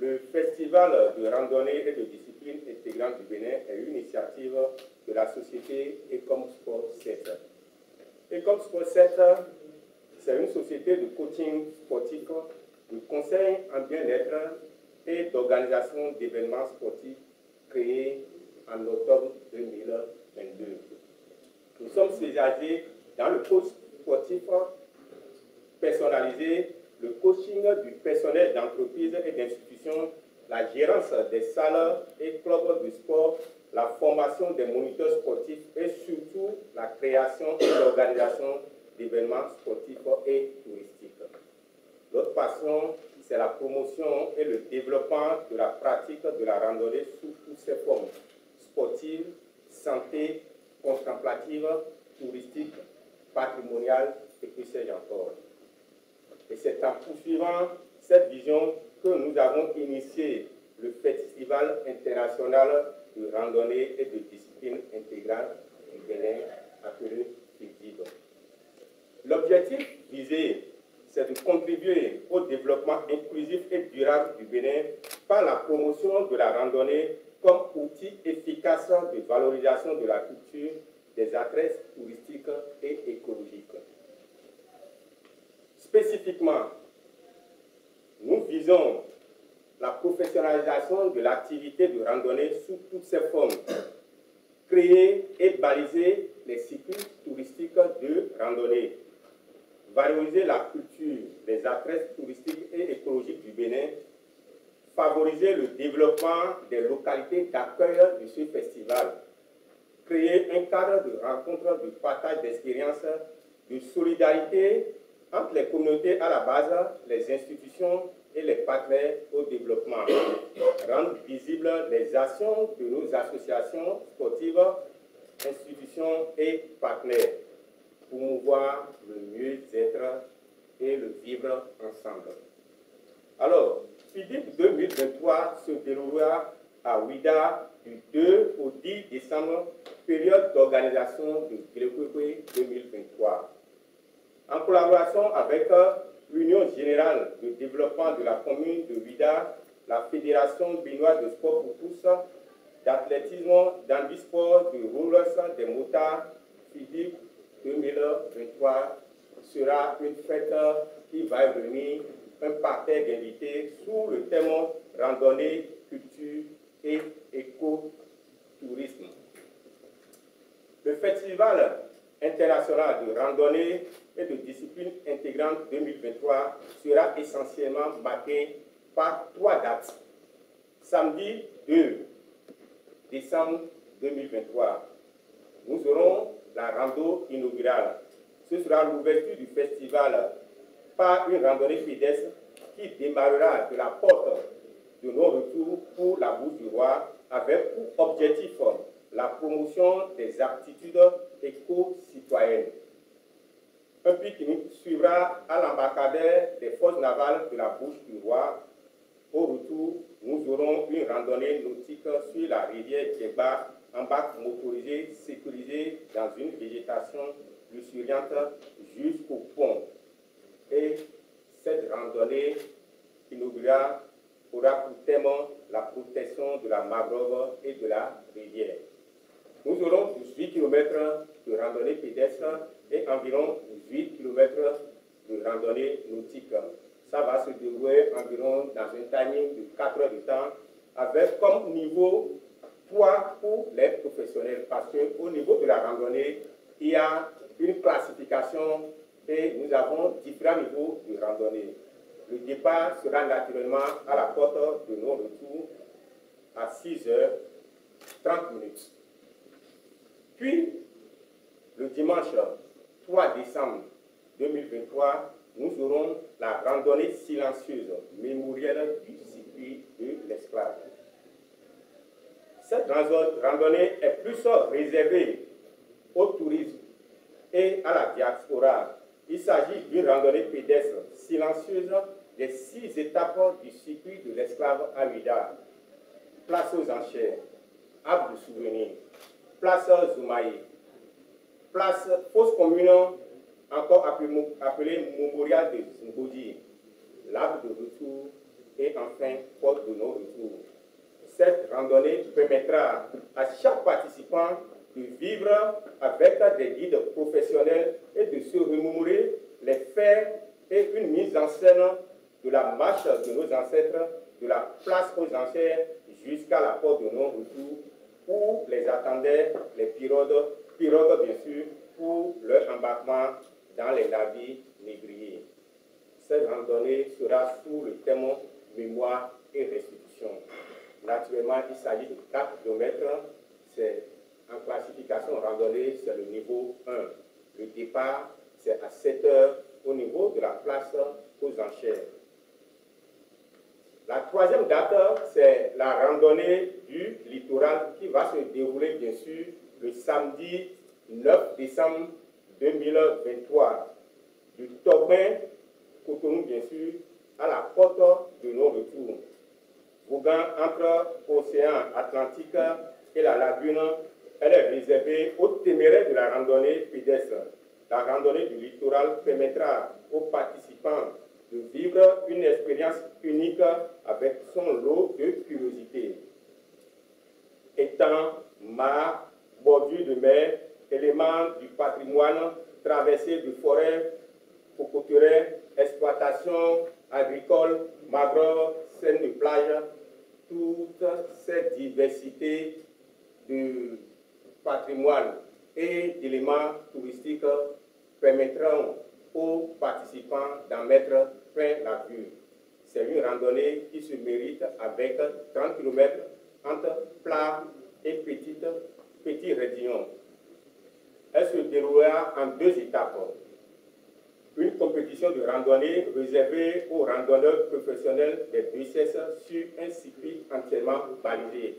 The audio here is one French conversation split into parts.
Le Festival de randonnée et de discipline intégrante du Bénin est une initiative de la société Ecom Sport 7. Ecom Sport 7, c'est une société de coaching sportif, de conseil en bien-être et d'organisation d'événements sportifs créée en octobre 2022. Nous sommes spécialisés dans le coach sportif personnalisé, le coaching du personnel d'entreprise et d'institutions, la gérance des salles et clubs de sport, la formation des moniteurs sportifs et surtout la création et l'organisation d'événements sportifs et touristiques. Notre passion, c'est la promotion et le développement de la pratique de la randonnée sous toutes ses formes, sportives, santé, contemplative, touristique, patrimoniale et que sais-je encore. Et c'est en poursuivant cette vision que nous avons initié le Festival international de randonnée et de discipline intégrale du Bénin, appelé FIDIB. L'objectif visé, c'est de contribuer au développement inclusif et durable du Bénin par la promotion de la randonnée comme outil efficace de valorisation de la culture, des adresses touristiques et écologiques. Spécifiquement, nous visons la professionnalisation de l'activité de randonnée sous toutes ses formes, créer et baliser les circuits touristiques de randonnée, valoriser la culture, les adresses touristiques et écologiques du Bénin, favoriser le développement des localités d'accueil de ce festival, créer un cadre de rencontre, de partage d'expériences, de solidarité entre les communautés à la base, les institutions et les partenaires au développement, rendre visibles les actions de nos associations sportives, institutions et partenaires, promouvoir le mieux-être et le vivre ensemble. Alors, FIDIB 2023 se déroulera à Ouida du 2 au 10 décembre, période d'organisation de Grégory 2023. En collaboration avec l'Union générale de développement de la commune de Ouida, la Fédération béninoise de sport pour tous, d'athlétisme, d'handisport, de rollers, des motards, FIDIB 2023 sera une fête qui va réunir un parterre d'invités sous le thème randonnée, culture et écotourisme. Le Festival international de randonnée et de discipline intégrante 2023 sera essentiellement marqué par 3 dates. Samedi 2 décembre 2023, nous aurons la rando inaugurale. Ce sera l'ouverture du festival par une randonnée pédestre qui démarrera de la porte de non-retour pour la Bouche du Roi avec pour objectif la promotion des aptitudes éco-citoyennes. Un pic qui nous suivra à l'embarcadère des forces navales de la Bouche du Roi. Au retour, nous aurons une randonnée nautique sur la rivière Djeba, en barque motorisée sécurisée dans une végétation luxuriante jusqu'au pont. Et cette randonnée inaugurale aura pour thème la protection de la mangrove et de la rivière. Nous aurons 18 km de randonnée pédestre et environ 18 km de randonnée nautique. Ça va se dérouler environ dans un timing de 4 heures de temps avec comme niveau 3 pour les professionnels parce qu'au niveau de la randonnée, il y a une classification et nous avons différents niveaux de randonnée. Le départ sera naturellement à la porte de non-retour à 6h30. Puis, le dimanche 3 décembre 2023, nous aurons la randonnée silencieuse mémorielle du circuit de l'esclave. Cette randonnée est plus réservée au tourisme et à la diaspora. Il s'agit d'une randonnée pédestre silencieuse des 6 étapes du circuit de l'esclave à Ouida. Place aux enchères, arbre de souvenir, place Zoumaï, place fosse commune, encore appelée Mémorial de Zmbodi, l'arbre de retour et enfin porte de non-retour. Cette randonnée permettra à chaque participant de vivre avec des guides professionnels et de se remémorer les faits et une mise en scène de la marche de nos ancêtres, de la place aux enchères jusqu'à la porte de non-retour, où les attendaient les pirogues bien sûr, pour leur embarquement dans les navires négriers. Cette randonnée sera sous le thème mémoire et restitution. Naturellement, il s'agit de 4 km. C'est en classification randonnée, c'est le niveau 1. Le départ, c'est à 7 heures au niveau de la place aux enchères. La troisième date, c'est la randonnée du littoral qui va se dérouler, bien sûr, le samedi 9 décembre 2023, du Tobin, Cotonou, bien sûr, à la porte de non-retour. Voguant entre l'océan Atlantique et la lagune, elle est réservée aux téméraires de la randonnée pédestre. La randonnée du littoral permettra aux participants de vivre une expérience unique avec son lot de curiosité. Étangs, mares, bordures de mer, éléments du patrimoine, traversées de forêts, cocoteraies, exploitation agricole, mangroves, scènes de plage, toute cette diversité de patrimoine et d'éléments touristiques permettront aux participants d'en mettre plein la vue. C'est une randonnée qui se mérite avec 30 km entre plats et petits raidillons. Elle se déroulera en 2 étapes. Une compétition de randonnée réservée aux randonneurs professionnels des 2 sexes sur un circuit entièrement balisé.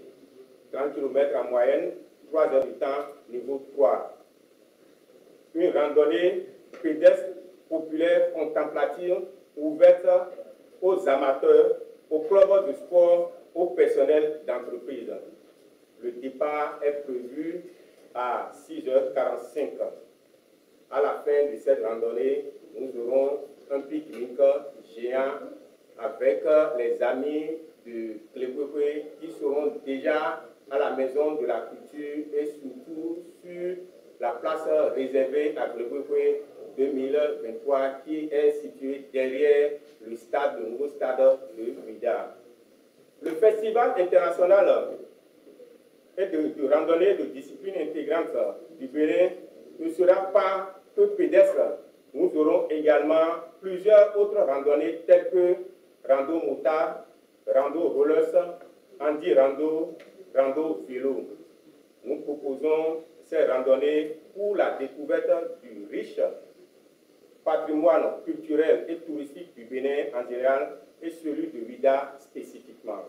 30 km en moyenne, 3 heures de temps, niveau 3. Une randonnée pédestre populaire contemplative ouverte aux amateurs, aux clubs de sport, au personnel d'entreprise. Le départ est prévu à 6h45. À la fin de cette randonnée, nous aurons un pique-nique géant avec les amis de Cléboué qui seront déjà à la maison de la culture et surtout sur la place réservée à Cléboué 2023 qui est située derrière le nouveau stade de Vida. Le Festival international de randonnée de discipline intégrante du Bénin ne sera pas que pédestre. Nous aurons également plusieurs autres randonnées telles que rando motard, rando rollers, handi rando, rando vélo. Nous proposons ces randonnées pour la découverte du riche patrimoine culturel et touristique du Bénin en général et celui de Vida spécifiquement.